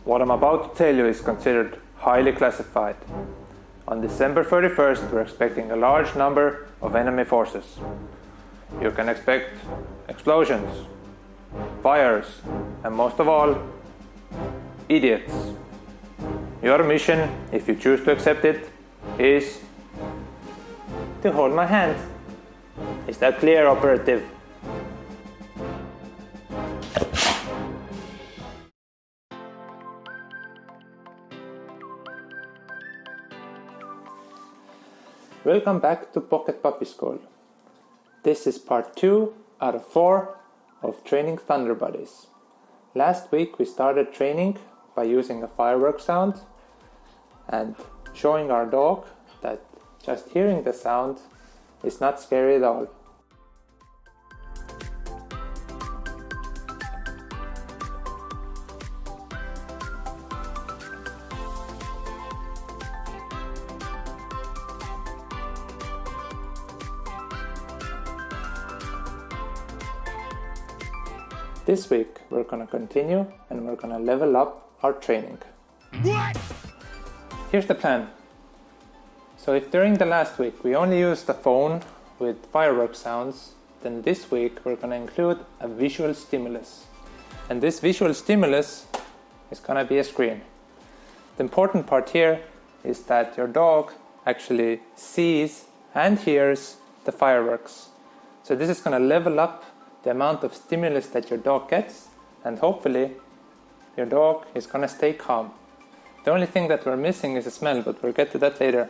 What I'm about to tell you is considered highly classified. On December 31st, we're expecting a large number of enemy forces. You can expect explosions, fires, and most of all, idiots. Your mission, if you choose to accept it, is to hold my hand. Is that clear, operative? Welcome back to Pocket Puppy School. This is part 2 out of 4 of training Thunder Buddies. Last week we started training by using a firework sound and showing our dog that just hearing the sound is not scary at all. This week we're going to continue and we're going to level up our training. What? Here's the plan. So if during the last week we only used the phone with firework sounds, then this week we're going to include a visual stimulus. And this visual stimulus is going to be a screen. The important part here is that your dog actually sees and hears the fireworks. So this is going to level up the amount of stimulus that your dog gets, and hopefully your dog is going to stay calm. The only thing that we're missing is a smell, but we'll get to that later.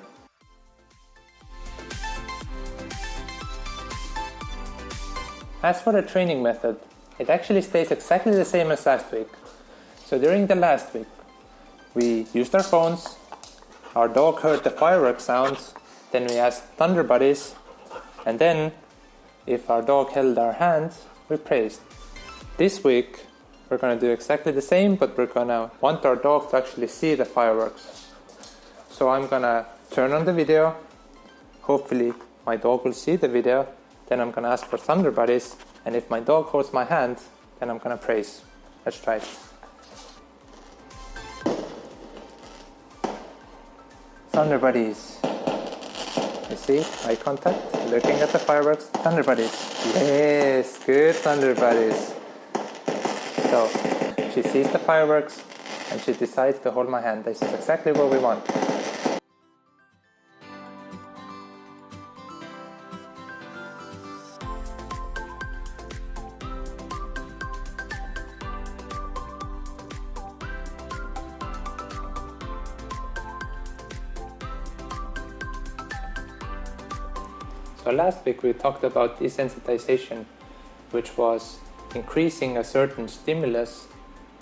As for the training method, it actually stays exactly the same as last week. So during the last week, we used our phones, our dog heard the firework sounds, then we asked Thunder Buddies, and then if our dog held our hand, we praised. This week, we're going to do exactly the same, but we're going to want our dog to actually see the fireworks. So I'm going to turn on the video. Hopefully, my dog will see the video. Then I'm going to ask for Thunder Buddies. And if my dog holds my hand, then I'm going to praise. Let's try it. Thunder Buddies. You see, eye contact, looking at the fireworks. Thunder Buddies. Yes, good Thunder Buddies. So, she sees the fireworks and she decides to hold my hand. This is exactly what we want. So last week we talked about desensitization, which was increasing a certain stimulus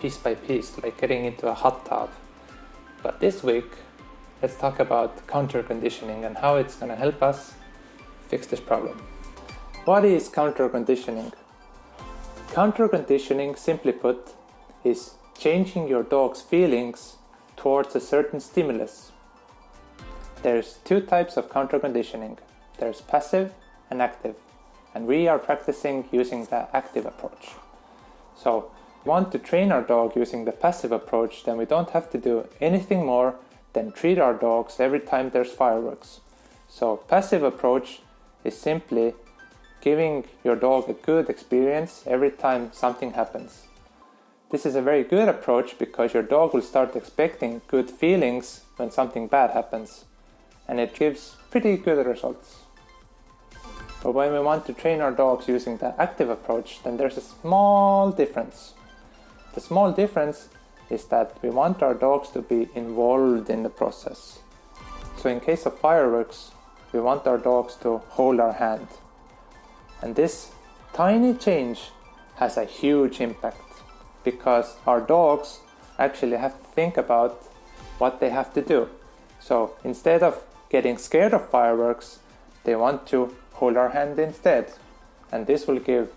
piece by piece, like getting into a hot tub. But this week, let's talk about counter conditioning and how it's going to help us fix this problem. What is counter conditioning? Counter conditioning, simply put, is changing your dog's feelings towards a certain stimulus. There's two types of counter conditioning. There's passive and active, and we are practicing using the active approach. So, if we want to train our dog using the passive approach, then we don't have to do anything more than treat our dogs every time there's fireworks. So, passive approach is simply giving your dog a good experience every time something happens. This is a very good approach because your dog will start expecting good feelings when something bad happens, and it gives pretty good results. But when we want to train our dogs using the active approach, then there's a small difference. The small difference is that we want our dogs to be involved in the process. So in case of fireworks, we want our dogs to hold our hand. And this tiny change has a huge impact because our dogs actually have to think about what they have to do. So instead of getting scared of fireworks, they want to hold our hand instead, and this will give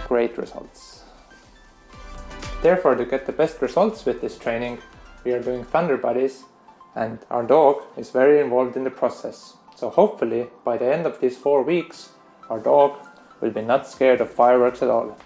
great results. Therefore, to get the best results with this training, we are doing Thunder Buddies, and our dog is very involved in the process. So hopefully, by the end of these 4 weeks, our dog will be not scared of fireworks at all.